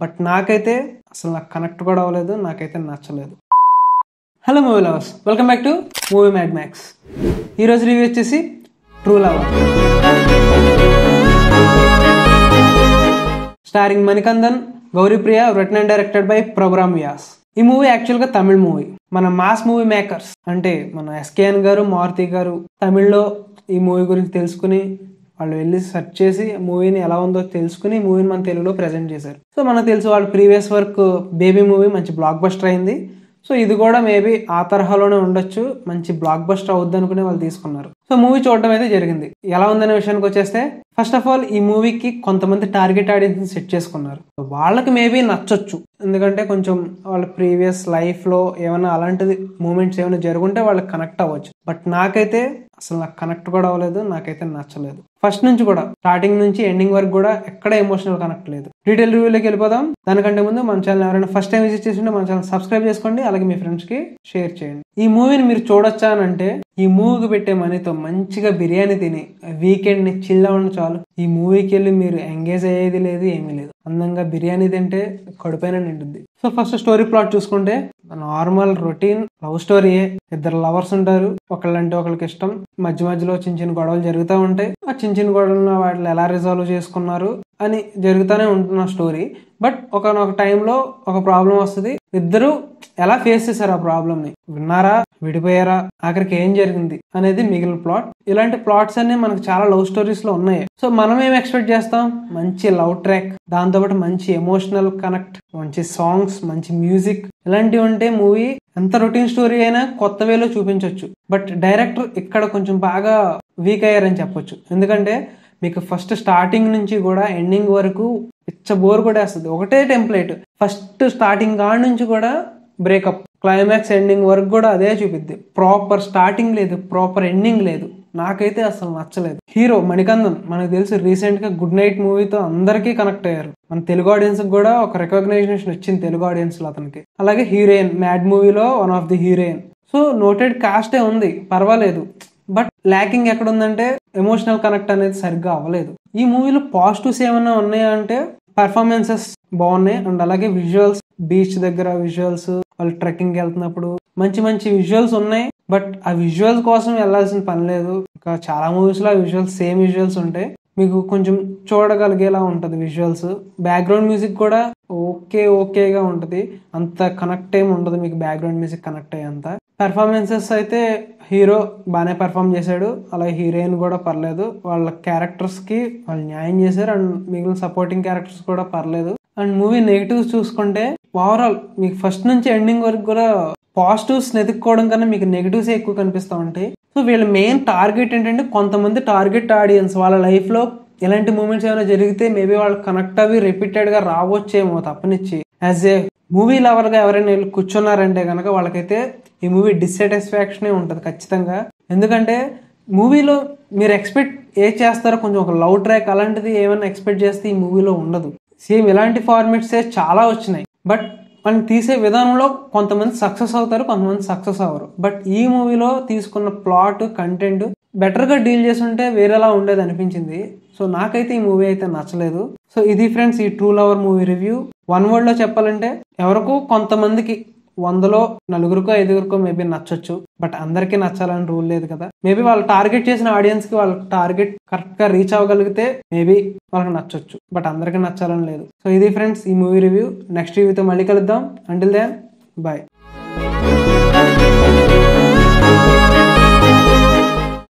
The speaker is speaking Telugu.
బట్ నాకైతే అసలు నాకు కనెక్ట్ కూడా అవ్వలేదు, నాకైతే నచ్చలేదు. Hello movie lovers, welcome back to movie mad max. ఈరోజు రివ్యూ వచ్చేసి true lover, starring Manikandan, Gouripriya, written and directed by Prabhuram Vyas. ఈ మూవీ యాక్చువల్గా తమిళ్ మూవీ. మన మాస్ మూవీ మేకర్స్ అంటే మన ఎస్కేఎన్ గారు, మారుతి గారు తమిళ్లో ఈ మూవీ గురించి తెలుసుకుని వాళ్ళు వెళ్ళి సెర్చ్ చేసి మూవీని ఎలా ఉందో తెలుసుకుని మూవీని మన తెలుగులో ప్రెజెంట్ చేశారు. సో మనకు తెలుసు వాళ్ళ ప్రీవియస్ వర్క్ బేబీ మూవీ మంచి బ్లాక్ బస్టర్ అయింది. సో ఇది కూడా మేబీ ఆ తరహాలోనే ఉండొచ్చు, మంచి బ్లాక్ బస్టర్ అవుద్ది అనుకుని వాళ్ళు తీసుకున్నారు. సో మూవీ చూడడం అయితే జరిగింది. ఎలా ఉందనే విషయానికి వచ్చేస్తే, ఫస్ట్ ఆఫ్ ఆల్ ఈ మూవీకి కొంతమంది టార్గెట్ ఆడియన్స్ సెట్ చేసుకున్నారు. వాళ్ళకి మేబీ నచ్చొచ్చు, ఎందుకంటే కొంచెం వాళ్ళ ప్రీవియస్ లైఫ్ లో ఏమైనా అలాంటిది మూమెంట్స్ ఏమైనా జరుగుంటే వాళ్ళకి కనెక్ట్ అవ్వచ్చు. బట్ నాకైతే అసలు నాకు కనెక్ట్ కూడా అవ్వలేదు, నాకైతే నచ్చలేదు. ఫస్ట్ నుంచి కూడా స్టార్టింగ్ నుంచి ఎండింగ్ వరకు కూడా ఎక్కడ ఎమోషనల్ కనెక్ట్ లేదు. డీటెయిల్ రివ్యూలోకి వెళ్ళిపోదాం. దానికంటే ముందు మన ఛానల్ ఎవరైనా ఫస్ట్ టైం విజిట్ చేసింటే మన ఛానల్ సబ్స్క్రైబ్ చేసుకోండి, అలాగే మీ ఫ్రెండ్స్ కి షేర్ చేయండి. ఈ మూవీని మీరు చూడొచ్చా అని అంటే, ఈ మూవీకి పెట్టే మనీతో మంచిగా బిర్యానీ తిని వీకెండ్ ని చిల్ అవ్వండి చాలు. ఈ మూవీకి వెళ్ళి మీరు ఎంగేజ్ అయ్యేది లేదు, ఏమీ లేదు. అందంగా బిర్యానీ తింటే కడుపైన నిండుద్ది. సో ఫస్ట్ స్టోరీ ప్లాట్ చూసుకుంటే, నార్మల్ రొటీన్ లవ్ స్టోరీయే. ఇద్దరు లవర్స్ ఉంటారు, ఒకళ్ళంటే ఒకళ్ళకి ఇష్టం. మధ్య మధ్యలో చిన్న చిన్న గొడవలు జరుగుతూ ఉంటాయి. ఆ చిన్న చిన్న గొడవలను వాటిని ఎలా రిజాల్వ్ చేసుకున్నారు అని జరుగుతూనే ఉంటున్న స్టోరీ. బట్ ఒకనొక టైంలో ఒక ప్రాబ్లం వస్తుంది. ఇద్దరు ఎలా ఫేస్ చేశారు ఆ ప్రాబ్లమ్ ని, విన్నారా, విడిపోయారా, ఆఖరికి ఏం జరిగింది అనేది మిగిలిన ప్లాట్. ఇలాంటి ప్లాట్స్ అన్ని మనకు చాలా లవ్ స్టోరీస్ లో ఉన్నాయి. సో మనం ఏం ఎక్స్పెక్ట్ చేస్తాం? మంచి లవ్ ట్రాక్, దాంతోపాటు మంచి ఎమోషనల్ కనెక్ట్, మంచి సాంగ్స్, మంచి మ్యూజిక్, ఇలాంటివి ఉంటే మూవీ ఎంత రొటీన్ స్టోరీ అయినా కొత్త వేలో చూపించవచ్చు. బట్ డైరెక్టర్ ఇక్కడ కొంచెం బాగా వీక్ అయ్యారని చెప్పొచ్చు. ఎందుకంటే మీకు ఫస్ట్ స్టార్టింగ్ నుంచి కూడా ఎండింగ్ వరకు పిచ్చ బోర్ కూడా వేస్తుంది. ఒకటే టెంప్లెట్, ఫస్ట్ స్టార్టింగ్ కాడ నుంచి కూడా బ్రేకప్, క్లైమాక్స్, ఎండింగ్ వరకు కూడా అదే చూపిద్ది. ప్రాపర్ స్టార్టింగ్ లేదు, ప్రాపర్ ఎండింగ్ లేదు. నాకైతే అసలు నచ్చలేదు. హీరో మణికందన్ మనకు తెలుసు, రీసెంట్ గా గుడ్ నైట్ మూవీతో అందరికీ కనెక్ట్ అయ్యారు. మన తెలుగు ఆడియన్స్ కూడా ఒక రికగ్నైజేషన్ వచ్చింది తెలుగు ఆడియన్స్ లో అతనికి. అలాగే హీరోయిన్ మ్యాడ్ మూవీలో one of the heroine. So noted కాస్టే ఉంది, పర్వాలేదు. బట్ ల్యాకింగ్ ఎక్కడ ఉందంటే ఎమోషనల్ కనెక్ట్ అనేది సరిగ్గా అవ్వలేదు. ఈ మూవీలో పాజిటివ్స్ ఏమైనా ఉన్నాయా అంటే, పర్ఫార్మెన్సెస్ బాగున్నాయి. అండ్ అలాగే విజువల్స్, బీచ్ దగ్గర విజువల్స్, వాళ్ళు ట్రెక్కింగ్ వెళ్తున్నప్పుడు మంచి మంచి విజువల్స్ ఉన్నాయి. బట్ ఆ విజువల్స్ కోసం వెళ్లాల్సిన పని లేదు. ఇంకా చాలా మూవీస్ లో ఆ విజువల్స్ సేమ్ విజువల్స్ ఉంటాయి, మీకు కొంచెం చూడగలిగేలా ఉంటది విజువల్స్. బ్యాక్గ్రౌండ్ మ్యూజిక్ కూడా ఓకేగా ఉంటది, అంత కనెక్ట్ ఏమి ఉండదు మీకు బ్యాక్గ్రౌండ్ మ్యూజిక్ కనెక్ట్ అయ్యేంత. పెర్ఫార్మెన్సెస్ అయితే హీరో బాగానే పెర్ఫార్మ్ చేశాడు, అలాగే హీరోయిన్ కూడా పర్లేదు. వాళ్ళ క్యారెక్టర్స్ కి వాళ్ళు న్యాయం చేశారు. అండ్ మిగిలిన సపోర్టింగ్ క్యారెక్టర్స్ కూడా పర్లేదు. అండ్ మూవీ నెగిటివ్స్ చూసుకుంటే, ఓవరాల్ మీకు ఫస్ట్ నుంచి ఎండింగ్ వరకు కూడా పాజిటివ్స్ వెతుక్కోవడం కన్నా మీకు నెగిటివ్స్ ఎక్కువ కనిపిస్తూ ఉంటాయి. సో వీళ్ళ మెయిన్ టార్గెట్ ఏంటంటే, కొంతమంది టార్గెట్ ఆడియన్స్ వాళ్ళ లైఫ్ లో ఇలాంటి మూమెంట్స్ ఏమైనా జరిగితే మేబీ వాళ్ళు కనెక్ట్ అవి రిపీటెడ్ గా రావచ్చేమో తప్పనిచ్చి, యాజ్ ఏ మూవీ లవర్ గా ఎవరైనా వెళ్ళి కూర్చున్నారంటే కనుక వాళ్ళకైతే ఈ మూవీ డిస్సాటిస్ఫాక్షన్ ఉంటుంది ఖచ్చితంగా. ఎందుకంటే మూవీలో మీరు ఎక్స్పెక్ట్ చేస్తారో కొంచెం ఒక లవ్ ట్రాక్ అలాంటిది ఏమైనా ఎక్స్పెక్ట్ చేస్తే ఈ మూవీలో ఉండదు. సేమ్ ఇలాంటి ఫార్మాట్సే చాలా వచ్చినాయి. బట్ మనం తీసే విధానంలో కొంతమంది సక్సెస్ అవుతారు, కొంతమంది సక్సెస్ అవ్వరు. బట్ ఈ మూవీలో తీసుకున్న ప్లాట్, కంటెంట్ బెటర్ గా డీల్ చేసి ఉంటే వేరేలా ఉండేది అనిపించింది. సో నాకైతే ఈ మూవీ అయితే నచ్చలేదు. సో ఇది ఫ్రెండ్స్ ఈ true lover movie review. One word లో చెప్పాలంటే, ఎవరికో కొంతమందికి 100లో 4కో 5కో మేబీ నచ్చొచ్చు. బట్ అందరికీ నచ్చాలని రూల్ లేదు కదా. మేబీ వాళ్ళు టార్గెట్ చేసిన ఆడియన్స్ కి వాళ్ళ టార్గెట్ కరెక్ట్ గా రీచ్ అవ్వగలిగితే మేబీ వాళ్ళకి నచ్చొచ్చు. బట్ అందరికీ నచ్చాలని లేదు. సో ఇది ఫ్రెండ్స్ ఈ మూవీ రివ్యూ. నెక్స్ట్ రివ్యూతో మళ్ళీ కలుద్దాం. Until then, bye.